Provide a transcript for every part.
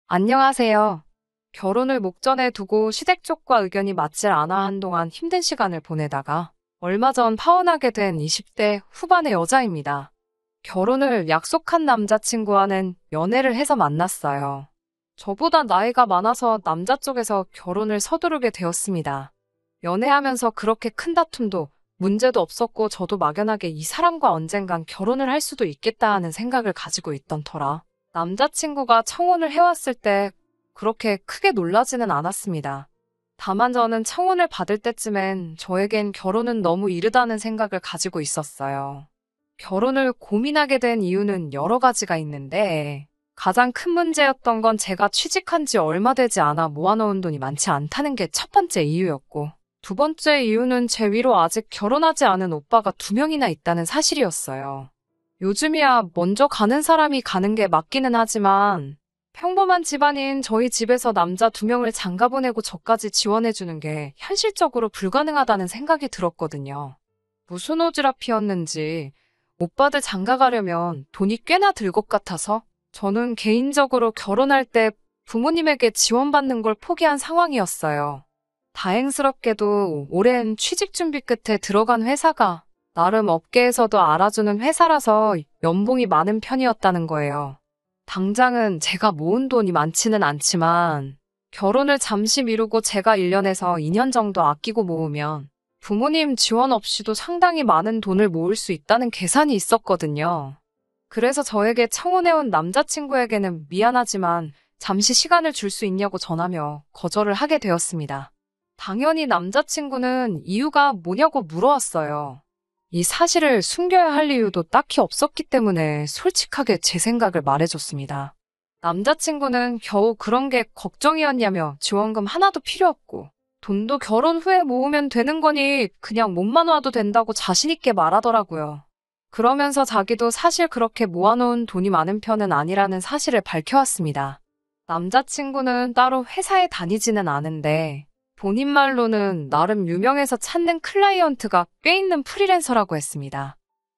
안녕하세요. 결혼을 목전에 두고 시댁 쪽과 의견이 맞질 않아 한동안 힘든 시간을 보내다가 얼마 전 파혼하게 된 20대 후반의 여자입니다. 결혼을 약속한 남자친구와는 연애를 해서 만났어요. 저보다 나이가 많아서 남자 쪽에서 결혼을 서두르게 되었습니다. 연애하면서 그렇게 큰 다툼도 문제도 없었고 저도 막연하게 이 사람과 언젠간 결혼을 할 수도 있겠다 하는 생각을 가지고 있던 터라 남자친구가 청혼을 해왔을 때 그렇게 크게 놀라지는 않았습니다. 다만 저는 청혼을 받을 때쯤엔 저에겐 결혼은 너무 이르다는 생각을 가지고 있었어요. 결혼을 고민하게 된 이유는 여러 가지가 있는데 가장 큰 문제였던 건 제가 취직한 지 얼마 되지 않아 모아놓은 돈이 많지 않다는 게 첫 번째 이유였고, 두 번째 이유는 제 위로 아직 결혼하지 않은 오빠가 두 명이나 있다는 사실이었어요. 요즘이야 먼저 가는 사람이 가는 게 맞기는 하지만 평범한 집안인 저희 집에서 남자 두 명을 장가 보내고 저까지 지원해주는 게 현실적으로 불가능하다는 생각이 들었거든요. 무슨 오지랖이었는지 오빠들 장가 가려면 돈이 꽤나 들 것 같아서 저는 개인적으로 결혼할 때 부모님에게 지원받는 걸 포기한 상황이었어요. 다행스럽게도 오랜 취직 준비 끝에 들어간 회사가 나름 업계에서도 알아주는 회사라서 연봉이 많은 편이었다는 거예요. 당장은 제가 모은 돈이 많지는 않지만 결혼을 잠시 미루고 제가 1년에서 2년 정도 아끼고 모으면 부모님 지원 없이도 상당히 많은 돈을 모을 수 있다는 계산이 있었거든요. 그래서 저에게 청혼해온 남자친구에게는 미안하지만 잠시 시간을 줄 수 있냐고 전하며 거절을 하게 되었습니다. 당연히 남자친구는 이유가 뭐냐고 물어왔어요. 이 사실을 숨겨야 할 이유도 딱히 없었기 때문에 솔직하게 제 생각을 말해줬습니다. 남자친구는 겨우 그런 게 걱정이었냐며 지원금 하나도 필요 없고 돈도 결혼 후에 모으면 되는 거니 그냥 몸만 와도 된다고 자신있게 말하더라고요. 그러면서 자기도 사실 그렇게 모아놓은 돈이 많은 편은 아니라는 사실을 밝혀왔습니다. 남자친구는 따로 회사에 다니지는 않은데 본인 말로는 나름 유명해서 찾는 클라이언트가 꽤 있는 프리랜서라고 했습니다.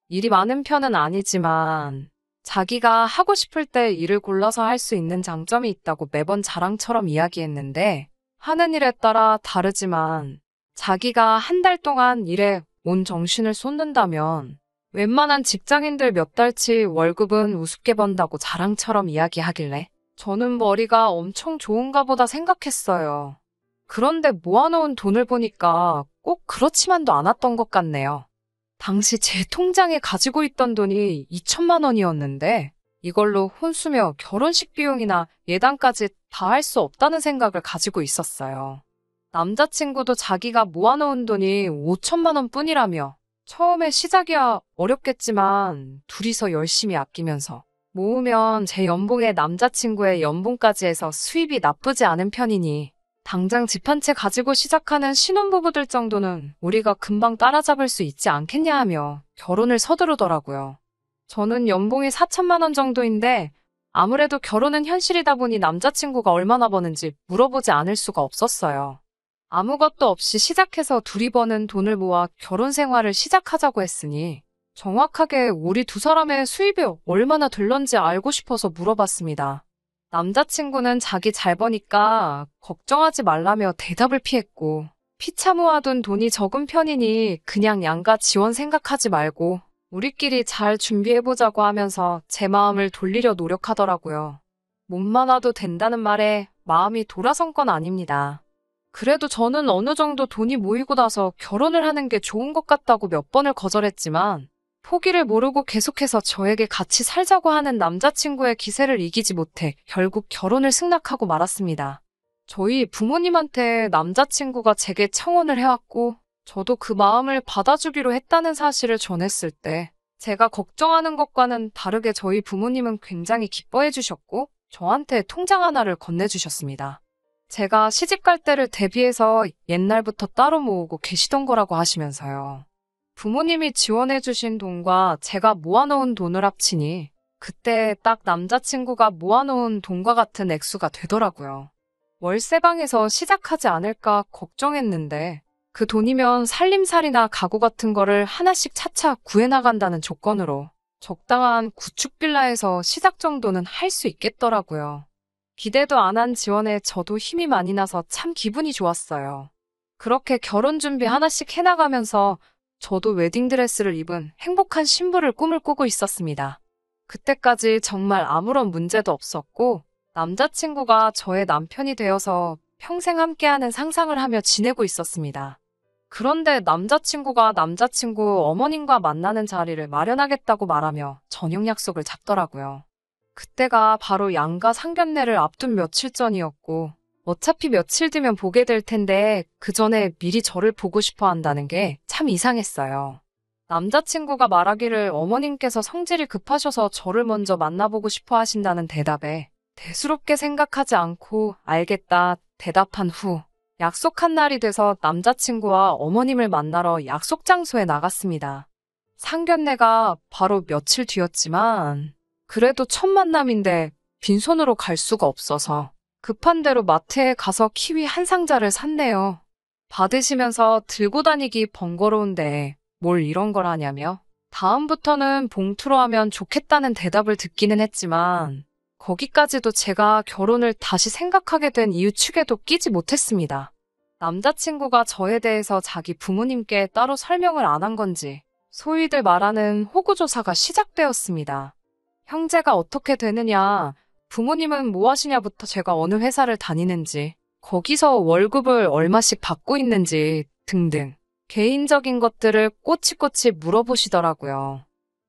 일이 많은 편은 아니지만 자기가 하고 싶을 때 일을 골라서 할 수 있는 장점이 있다고 매번 자랑처럼 이야기했는데 하는 일에 따라 다르지만 자기가 한 달 동안 일에 온 정신을 쏟는다면 웬만한 직장인들 몇 달치 월급은 우습게 번다고 자랑처럼 이야기하길래 저는 머리가 엄청 좋은가 보다 생각했어요. 그런데 모아놓은 돈을 보니까 꼭 그렇지만도 않았던 것 같네요. 당시 제 통장에 가지고 있던 돈이 2천만 원이었는데 이걸로 혼수며 결혼식 비용이나 예단까지 다 할 수 없다는 생각을 가지고 있었어요. 남자친구도 자기가 모아놓은 돈이 5천만 원 뿐이라며 처음에 시작이야 어렵겠지만 둘이서 열심히 아끼면서 모으면 제 연봉에 남자친구의 연봉까지 해서 수입이 나쁘지 않은 편이니 당장 집 한 채 가지고 시작하는 신혼부부들 정도는 우리가 금방 따라잡을 수 있지 않겠냐 하며 결혼을 서두르더라고요. 저는 연봉이 4천만 원 정도인데 아무래도 결혼은 현실이다 보니 남자친구가 얼마나 버는지 물어보지 않을 수가 없었어요. 아무것도 없이 시작해서 둘이 버는 돈을 모아 결혼 생활을 시작하자고 했으니 정확하게 우리 두 사람의 수입이 얼마나 들런지 알고 싶어서 물어봤습니다. 남자친구는 자기 잘 버니까 걱정하지 말라며 대답을 피했고 피차 모아둔 돈이 적은 편이니 그냥 양가 지원 생각하지 말고 우리끼리 잘 준비해보자고 하면서 제 마음을 돌리려 노력하더라고요. 몸만 와도 된다는 말에 마음이 돌아선 건 아닙니다. 그래도 저는 어느 정도 돈이 모이고 나서 결혼을 하는 게 좋은 것 같다고 몇 번을 거절했지만 포기를 모르고 계속해서 저에게 같이 살자고 하는 남자친구의 기세를 이기지 못해 결국 결혼을 승낙하고 말았습니다. 저희 부모님한테 남자친구가 제게 청혼을 해왔고 저도 그 마음을 받아주기로 했다는 사실을 전했을 때 제가 걱정하는 것과는 다르게 저희 부모님은 굉장히 기뻐해 주셨고 저한테 통장 하나를 건네주셨습니다. 제가 시집갈 때를 대비해서 옛날부터 따로 모으고 계시던 거라고 하시면서요. 부모님이 지원해주신 돈과 제가 모아놓은 돈을 합치니 그때 딱 남자친구가 모아놓은 돈과 같은 액수가 되더라고요. 월세방에서 시작하지 않을까 걱정했는데 그 돈이면 살림살이나 가구 같은 거를 하나씩 차차 구해나간다는 조건으로 적당한 구축 빌라에서 시작 정도는 할 수 있겠더라고요. 기대도 안 한 지원에 저도 힘이 많이 나서 참 기분이 좋았어요. 그렇게 결혼 준비 하나씩 해나가면서 저도 웨딩드레스를 입은 행복한 신부를 꿈을 꾸고 있었습니다. 그때까지 정말 아무런 문제도 없었고 남자친구가 저의 남편이 되어서 평생 함께하는 상상을 하며 지내고 있었습니다. 그런데 남자친구가 남자친구 어머님과 만나는 자리를 마련하겠다고 말하며 저녁 약속을 잡더라고요. 그때가 바로 양가 상견례를 앞둔 며칠 전이었고 어차피 며칠 뒤면 보게 될 텐데 그 전에 미리 저를 보고 싶어 한다는 게 참 이상했어요. 남자친구가 말하기를 어머님께서 성질이 급하셔서 저를 먼저 만나보고 싶어 하신다는 대답에 대수롭게 생각하지 않고 알겠다 대답한 후 약속한 날이 돼서 남자친구와 어머님을 만나러 약속 장소에 나갔습니다. 상견례가 바로 며칠 뒤였지만 그래도 첫 만남인데 빈손으로 갈 수가 없어서 급한 대로 마트에 가서 키위 한 상자를 샀네요. 받으시면서 들고 다니기 번거로운데 뭘 이런 걸 하냐며 다음부터는 봉투로 하면 좋겠다는 대답을 듣기는 했지만 거기까지도 제가 결혼을 다시 생각하게 된 이유 축에도 끼지 못했습니다. 남자친구가 저에 대해서 자기 부모님께 따로 설명을 안 한 건지 소위들 말하는 호구조사가 시작되었습니다. 형제가 어떻게 되느냐, 부모님은 뭐 하시냐부터 제가 어느 회사를 다니는지, 거기서 월급을 얼마씩 받고 있는지 등등 개인적인 것들을 꼬치꼬치 물어보시더라고요.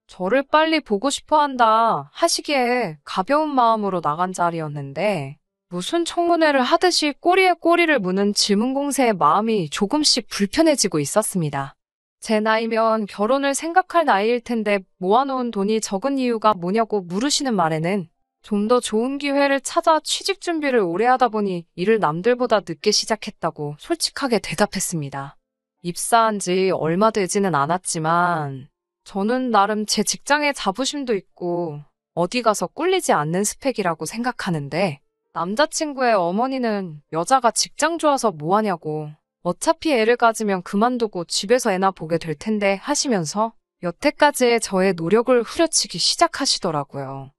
저를 빨리 보고 싶어 한다 하시기에 가벼운 마음으로 나간 자리였는데 무슨 청문회를 하듯이 꼬리에 꼬리를 무는 질문 공세에 마음이 조금씩 불편해지고 있었습니다. 제 나이면 결혼을 생각할 나이일 텐데 모아놓은 돈이 적은 이유가 뭐냐고 물으시는 말에는 좀 더 좋은 기회를 찾아 취직 준비를 오래 하다 보니 일을 남들보다 늦게 시작했다고 솔직하게 대답했습니다. 입사한 지 얼마 되지는 않았지만 저는 나름 제 직장에 자부심도 있고 어디 가서 꿀리지 않는 스펙이라고 생각하는데 남자친구의 어머니는 여자가 직장 좋아서 뭐 하냐고 어차피 애를 가지면 그만두고 집에서 애나 보게 될 텐데 하시면서 여태까지의 저의 노력을 후려치기 시작하시더라고요.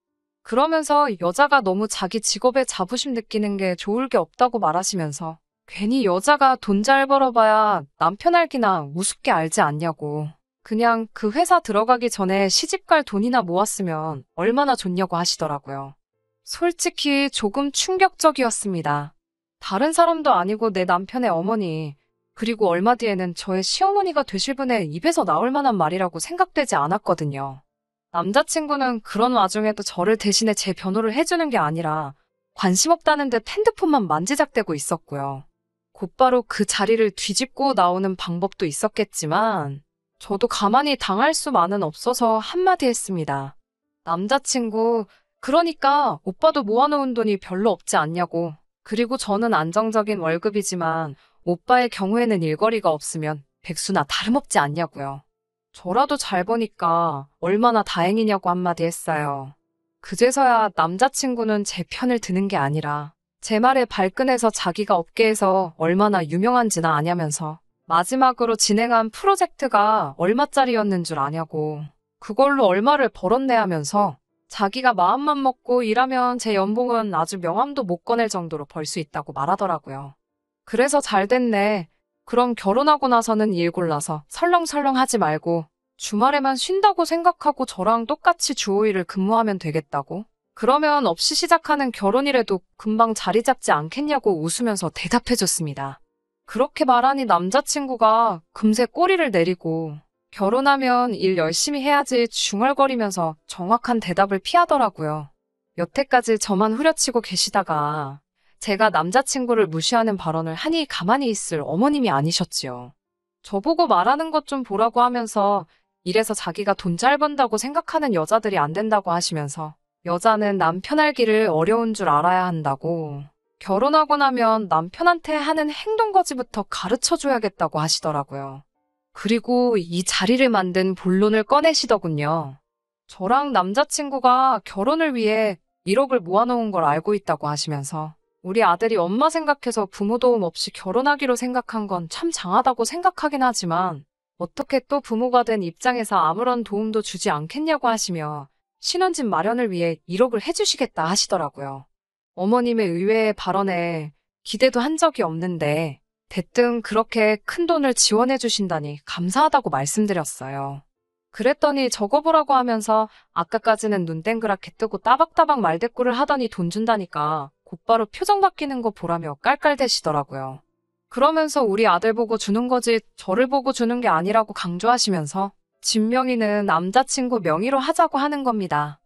그러면서 여자가 너무 자기 직업에 자부심 느끼는 게 좋을 게 없다고 말하시면서 괜히 여자가 돈 잘 벌어봐야 남편 알기나 우습게 알지 않냐고 그냥 그 회사 들어가기 전에 시집갈 돈이나 모았으면 얼마나 좋냐고 하시더라고요. 솔직히 조금 충격적이었습니다. 다른 사람도 아니고 내 남편의 어머니, 그리고 얼마 뒤에는 저의 시어머니가 되실 분의 입에서 나올 만한 말이라고 생각되지 않았거든요. 남자친구는 그런 와중에도 저를 대신해 제 변호를 해주는 게 아니라 관심 없다는 듯 핸드폰만 만지작대고 있었고요. 곧바로 그 자리를 뒤집고 나오는 방법도 있었겠지만 저도 가만히 당할 수만은 없어서 한마디 했습니다. 남자친구, 그러니까 오빠도 모아놓은 돈이 별로 없지 않냐고. 그리고 저는 안정적인 월급이지만 오빠의 경우에는 일거리가 없으면 백수나 다름없지 않냐고요. 저라도 잘 버니까 얼마나 다행이냐고 한마디 했어요. 그제서야 남자친구는 제 편을 드는 게 아니라 제 말에 발끈해서 자기가 업계에서 얼마나 유명한지나 아냐면서 마지막으로 진행한 프로젝트가 얼마짜리였는 줄 아냐고 그걸로 얼마를 벌었네 하면서 자기가 마음만 먹고 일하면 제 연봉은 아주 명함도 못 꺼낼 정도로 벌 수 있다고 말하더라고요. 그래서 잘 됐네. 그럼 결혼하고 나서는 일 골라서 설렁설렁 하지 말고 주말에만 쉰다고 생각하고 저랑 똑같이 주 5일을 근무하면 되겠다고? 그러면 없이 시작하는 결혼이라도 금방 자리 잡지 않겠냐고 웃으면서 대답해줬습니다. 그렇게 말하니 남자친구가 금세 꼬리를 내리고 결혼하면 일 열심히 해야지 중얼거리면서 정확한 대답을 피하더라고요. 여태까지 저만 후려치고 계시다가 제가 남자친구를 무시하는 발언을 하니 가만히 있을 어머님이 아니셨지요. 저보고 말하는 것 좀 보라고 하면서 이래서 자기가 돈 잘 번다고 생각하는 여자들이 안 된다고 하시면서 여자는 남편 알기를 어려운 줄 알아야 한다고 결혼하고 나면 남편한테 하는 행동거지부터 가르쳐줘야겠다고 하시더라고요. 그리고 이 자리를 만든 본론을 꺼내시더군요. 저랑 남자친구가 결혼을 위해 1억을 모아놓은 걸 알고 있다고 하시면서 우리 아들이 엄마 생각해서 부모 도움 없이 결혼하기로 생각한 건 참 장하다고 생각하긴 하지만 어떻게 또 부모가 된 입장에서 아무런 도움도 주지 않겠냐고 하시며 신혼집 마련을 위해 1억을 해주시겠다 하시더라고요. 어머님의 의외의 발언에 기대도 한 적이 없는데 대뜸 그렇게 큰 돈을 지원해 주신다니 감사하다고 말씀드렸어요. 그랬더니 적어보라고 하면서 아까까지는 눈 땡그랗게 뜨고 따박따박 말대꾸를 하더니 돈 준다니까 곧바로 표정 바뀌는 거 보라며 깔깔대시더라고요. 그러면서 우리 아들 보고 주는 거지 저를 보고 주는 게 아니라고 강조하시면서 집 명의는 남자친구 명의로 하자고 하는 겁니다.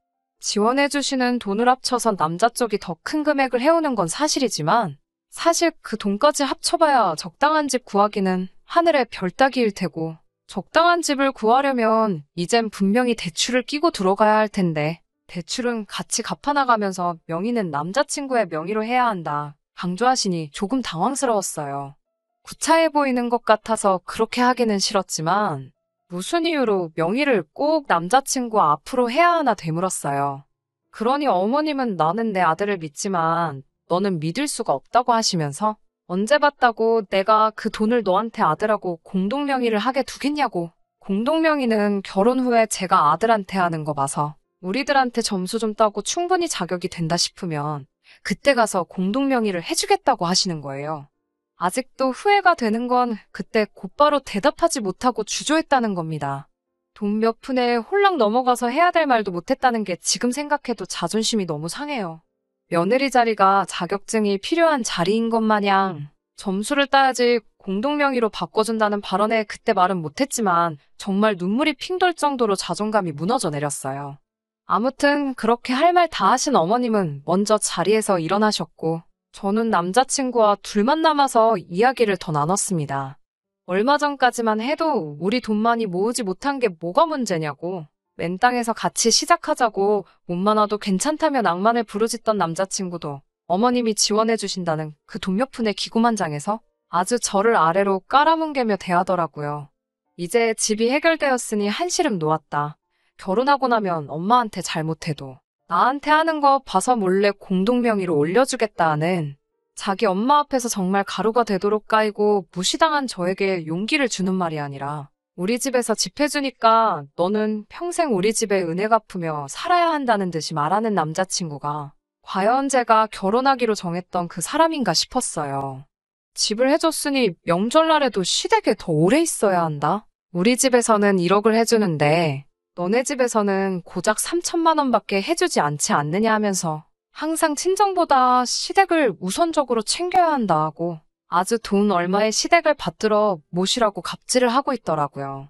지원해주시는 돈을 합쳐서 남자 쪽이 더 큰 금액을 해오는 건 사실이지만 사실 그 돈까지 합쳐봐야 적당한 집 구하기는 하늘의 별 따기일 테고 적당한 집을 구하려면 이젠 분명히 대출을 끼고 들어가야 할 텐데 대출은 같이 갚아나가면서 명의는 남자친구의 명의로 해야 한다 강조하시니 조금 당황스러웠어요. 구차해 보이는 것 같아서 그렇게 하기는 싫었지만 무슨 이유로 명의를 꼭 남자친구 앞으로 해야 하나 되물었어요. 그러니 어머님은 나는 내 아들을 믿지만 너는 믿을 수가 없다고 하시면서 언제 봤다고 내가 그 돈을 너한테 아들하고 공동명의를 하게 두겠냐고. 공동명의는 결혼 후에 제가 아들한테 하는 거 봐서 우리들한테 점수 좀 따고 충분히 자격이 된다 싶으면 그때 가서 공동명의를 해주겠다고 하시는 거예요. 아직도 후회가 되는 건 그때 곧바로 대답하지 못하고 주저했다는 겁니다. 돈 몇 푼에 홀랑 넘어가서 해야 될 말도 못했다는 게 지금 생각해도 자존심이 너무 상해요. 며느리 자리가 자격증이 필요한 자리인 것 마냥 점수를 따야지 공동명의로 바꿔준다는 발언에 그때 말은 못했지만 정말 눈물이 핑 돌 정도로 자존감이 무너져 내렸어요. 아무튼 그렇게 할 말 다 하신 어머님은 먼저 자리에서 일어나셨고 저는 남자친구와 둘만 남아서 이야기를 더 나눴습니다. 얼마 전까지만 해도 우리 돈 많이 모으지 못한 게 뭐가 문제냐고 맨 땅에서 같이 시작하자고 몸만 와도 괜찮다며 낭만을 부르짖던 남자친구도 어머님이 지원해 주신다는 그 돈 몇 푼의 기고만장에서 아주 저를 아래로 깔아뭉개며 대하더라고요. 이제 집이 해결되었으니 한시름 놓았다. 결혼하고 나면 엄마한테 잘못해도 나한테 하는 거 봐서 몰래 공동명의로 올려주겠다 하는 자기 엄마 앞에서 정말 가루가 되도록 까이고 무시당한 저에게 용기를 주는 말이 아니라 우리 집에서 집 해주니까 너는 평생 우리 집에 은혜 갚으며 살아야 한다는 듯이 말하는 남자친구가 과연 제가 결혼하기로 정했던 그 사람인가 싶었어요. 집을 해줬으니 명절날에도 시댁에 더 오래 있어야 한다? 우리 집에서는 1억을 해주는데 너네 집에서는 고작 3천만 원밖에 해주지 않지 않느냐 하면서 항상 친정보다 시댁을 우선적으로 챙겨야 한다 하고 아주 돈 얼마의 시댁을 받들어 모시라고 갑질을 하고 있더라고요.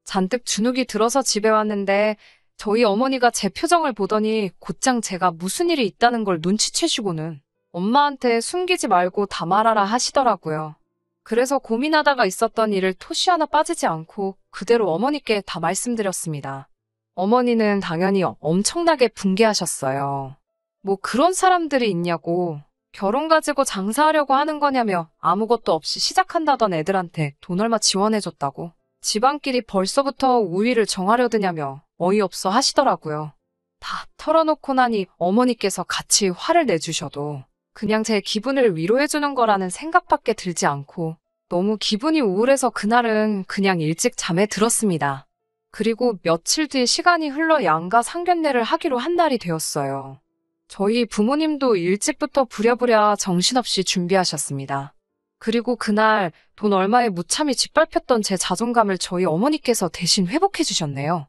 잔뜩 주눅이 들어서 집에 왔는데 저희 어머니가 제 표정을 보더니 곧장 제가 무슨 일이 있다는 걸 눈치채시고는 엄마한테 숨기지 말고 다 말하라 하시더라고요. 그래서 고민하다가 있었던 일을 토시 하나 빠지지 않고 그대로 어머니께 다 말씀드렸습니다. 어머니는 당연히 엄청나게 분개하셨어요. 뭐 그런 사람들이 있냐고 결혼 가지고 장사하려고 하는 거냐며 아무것도 없이 시작한다던 애들한테 돈 얼마 지원해줬다고 집안끼리 벌써부터 우위를 정하려드냐며 어이없어 하시더라고요. 다 털어놓고 나니 어머니께서 같이 화를 내주셔도 그냥 제 기분을 위로해주는 거라는 생각밖에 들지 않고 너무 기분이 우울해서 그날은 그냥 일찍 잠에 들었습니다. 그리고 며칠 뒤 시간이 흘러 양가 상견례를 하기로 한 날이 되었어요. 저희 부모님도 일찍부터 부랴부랴 정신없이 준비하셨습니다. 그리고 그날 돈 얼마에 무참히 짓밟혔던 제 자존감을 저희 어머니께서 대신 회복해 주셨네요.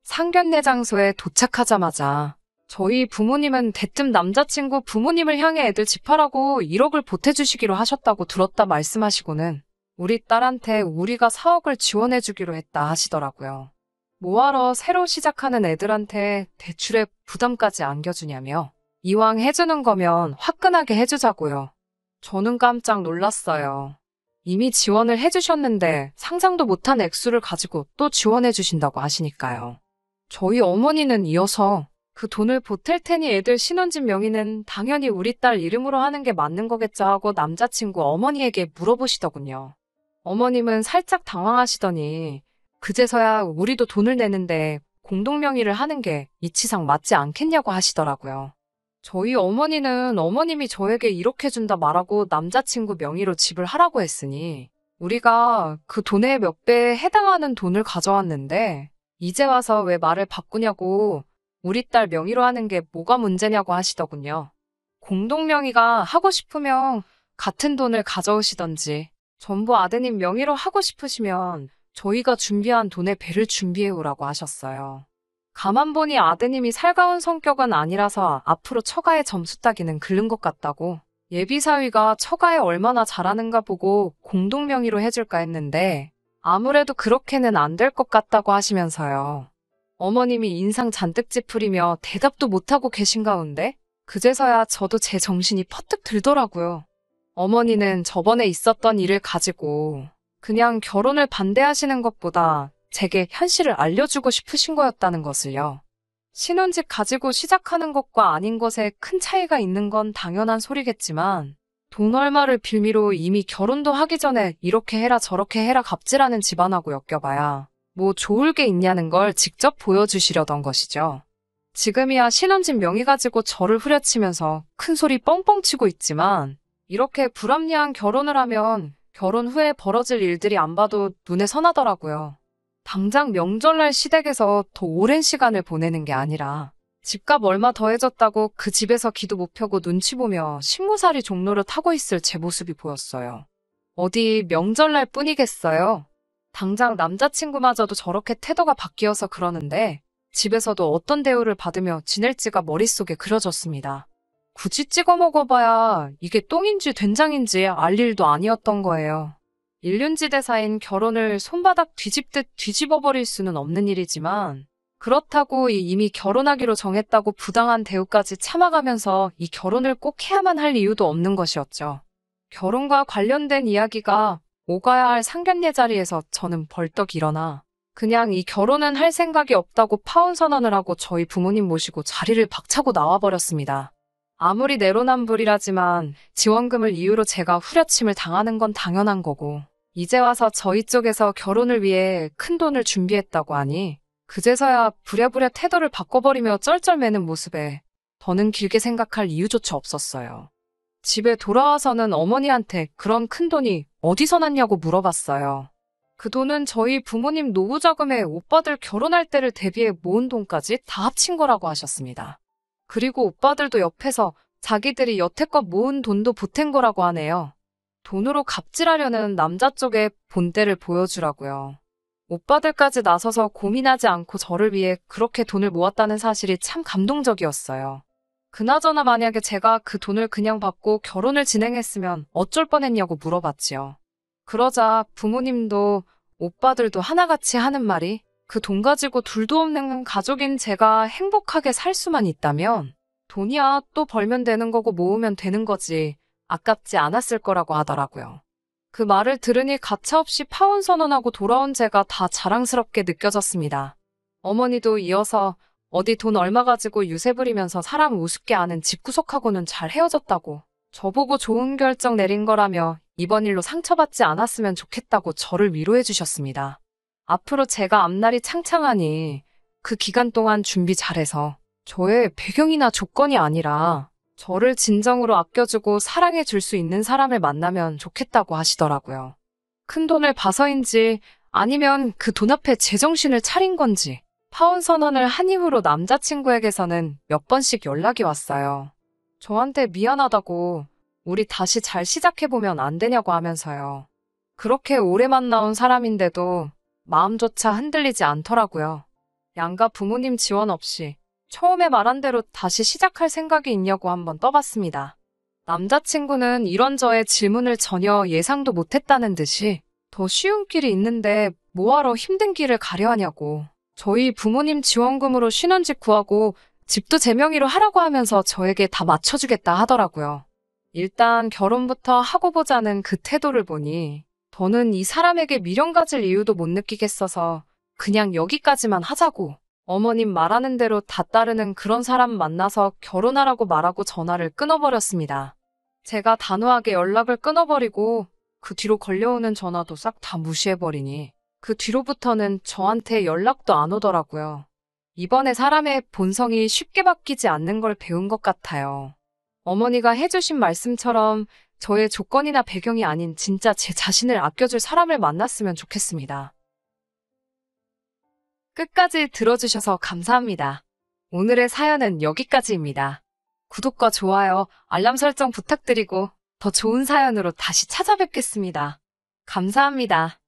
상견례 장소에 도착하자마자 저희 부모님은 대뜸 남자친구 부모님을 향해 애들 집하라고 1억을 보태주시기로 하셨다고 들었다 말씀하시고는 우리 딸한테 우리가 4억을 지원해주기로 했다 하시더라고요. 뭐하러 새로 시작하는 애들한테 대출에 부담까지 안겨주냐며 이왕 해주는 거면 화끈하게 해주자고요. 저는 깜짝 놀랐어요. 이미 지원을 해주셨는데 상상도 못한 액수를 가지고 또 지원해주신다고 하시니까요. 저희 어머니는 이어서 그 돈을 보탤 테니 애들 신혼집 명의는 당연히 우리 딸 이름으로 하는 게 맞는 거겠죠 하고 남자친구 어머니에게 물어보시더군요. 어머님은 살짝 당황하시더니 그제서야 우리도 돈을 내는데 공동명의를 하는 게 이치상 맞지 않겠냐고 하시더라고요. 저희 어머니는 어머님이 저에게 이렇게 준다 말하고 남자친구 명의로 집을 하라고 했으니 우리가 그 돈의 몇 배에 해당하는 돈을 가져왔는데 이제 와서 왜 말을 바꾸냐고 우리 딸 명의로 하는 게 뭐가 문제냐고 하시더군요. 공동명의가 하고 싶으면 같은 돈을 가져오시던지 전부 아드님 명의로 하고 싶으시면 저희가 준비한 돈의 배를 준비해오라고 하셨어요. 가만 보니 아드님이 살가운 성격은 아니라서 앞으로 처가의 점수 따기는 글른 것 같다고 예비사위가 처가에 얼마나 잘하는가 보고 공동명의로 해줄까 했는데 아무래도 그렇게는 안 될 것 같다고 하시면서요. 어머님이 인상 잔뜩 찌푸리며 대답도 못하고 계신 가운데 그제서야 저도 제 정신이 퍼뜩 들더라고요. 어머니는 저번에 있었던 일을 가지고 그냥 결혼을 반대하시는 것보다 제게 현실을 알려주고 싶으신 거였다는 것을요. 신혼집 가지고 시작하는 것과 아닌 것에 큰 차이가 있는 건 당연한 소리겠지만 돈 얼마를 빌미로 이미 결혼도 하기 전에 이렇게 해라 저렇게 해라 갑질하는 집안하고 엮여봐야 뭐 좋을 게 있냐는 걸 직접 보여주시려던 것이죠. 지금이야 신혼집 명의 가지고 저를 후려치면서 큰 소리 뻥뻥 치고 있지만 이렇게 불합리한 결혼을 하면 결혼 후에 벌어질 일들이 안 봐도 눈에 선하더라고요. 당장 명절날 시댁에서 더 오랜 시간을 보내는 게 아니라 집값 얼마 더해졌다고 그 집에서 기도 못 펴고 눈치 보며 신무살이 종로를 타고 있을 제 모습이 보였어요. 어디 명절날 뿐이겠어요. 당장 남자친구마저도 저렇게 태도가 바뀌어서 그러는데 집에서도 어떤 대우를 받으며 지낼지가 머릿속에 그려졌습니다. 굳이 찍어 먹어봐야 이게 똥인지 된장인지 알 일도 아니었던 거예요. 일륜지대사인 결혼을 손바닥 뒤집듯 뒤집어버릴 수는 없는 일이지만 그렇다고 이미 결혼하기로 정했다고 부당한 대우까지 참아가면서 이 결혼을 꼭 해야만 할 이유도 없는 것이었죠. 결혼과 관련된 이야기가 오가야 할 상견례 자리에서 저는 벌떡 일어나 그냥 이 결혼은 할 생각이 없다고 파혼 선언을 하고 저희 부모님 모시고 자리를 박차고 나와버렸습니다. 아무리 내로남불이라지만 지원금을 이유로 제가 후려침을 당하는 건 당연한 거고 이제 와서 저희 쪽에서 결혼을 위해 큰 돈을 준비했다고 하니 그제서야 부랴부랴 태도를 바꿔버리며 쩔쩔매는 모습에 더는 길게 생각할 이유조차 없었어요. 집에 돌아와서는 어머니한테 그런 큰 돈이 어디서 났냐고 물어봤어요. 그 돈은 저희 부모님 노후자금에 오빠들 결혼할 때를 대비해 모은 돈까지 다 합친 거라고 하셨습니다. 그리고 오빠들도 옆에서 자기들이 여태껏 모은 돈도 보탠 거라고 하네요. 돈으로 갑질하려는 남자 쪽의 본때를 보여주라고요. 오빠들까지 나서서 고민하지 않고 저를 위해 그렇게 돈을 모았다는 사실이 참 감동적이었어요. 그나저나 만약에 제가 그 돈을 그냥 받고 결혼을 진행했으면 어쩔 뻔했냐고 물어봤지요. 그러자 부모님도 오빠들도 하나같이 하는 말이 그 돈 가지고 둘도 없는 가족인 제가 행복하게 살 수만 있다면 돈이야 또 벌면 되는 거고 모으면 되는 거지 아깝지 않았을 거라고 하더라고요. 그 말을 들으니 가차없이 파혼 선언하고 돌아온 제가 다 자랑스럽게 느껴졌습니다. 어머니도 이어서 어디 돈 얼마 가지고 유세 부리면서 사람 우습게 아는 집구석하고는 잘 헤어졌다고 저보고 좋은 결정 내린 거라며 이번 일로 상처받지 않았으면 좋겠다고 저를 위로해 주셨습니다. 앞으로 제가 앞날이 창창하니 그 기간 동안 준비 잘해서 저의 배경이나 조건이 아니라 저를 진정으로 아껴주고 사랑해 줄 수 있는 사람을 만나면 좋겠다고 하시더라고요. 큰 돈을 봐서인지 아니면 그 돈 앞에 제정신을 차린 건지 파혼 선언을 한 이후로 남자친구에게서는 몇 번씩 연락이 왔어요. 저한테 미안하다고 우리 다시 잘 시작해보면 안 되냐고 하면서요. 그렇게 오래 만나온 사람인데도 마음조차 흔들리지 않더라고요. 양가 부모님 지원 없이 처음에 말한 대로 다시 시작할 생각이 있냐고 한번 떠봤습니다. 남자친구는 이런 저의 질문을 전혀 예상도 못했다는 듯이 더 쉬운 길이 있는데 뭐하러 힘든 길을 가려 하냐고 저희 부모님 지원금으로 신혼집 구하고 집도 제 명의로 하라고 하면서 저에게 다 맞춰주겠다 하더라고요. 일단 결혼부터 하고 보자는 그 태도를 보니 더는 이 사람에게 미련 가질 이유도 못 느끼겠어서 그냥 여기까지만 하자고 어머님 말하는 대로 다 따르는 그런 사람 만나서 결혼하라고 말하고 전화를 끊어버렸습니다. 제가 단호하게 연락을 끊어버리고 그 뒤로 걸려오는 전화도 싹 다 무시해버리니 그 뒤로부터는 저한테 연락도 안 오더라고요. 이번에 사람의 본성이 쉽게 바뀌지 않는 걸 배운 것 같아요. 어머니가 해주신 말씀처럼 저의 조건이나 배경이 아닌 진짜 제 자신을 아껴줄 사람을 만났으면 좋겠습니다. 끝까지 들어주셔서 감사합니다. 오늘의 사연은 여기까지입니다. 구독과 좋아요, 알람 설정 부탁드리고 더 좋은 사연으로 다시 찾아뵙겠습니다. 감사합니다.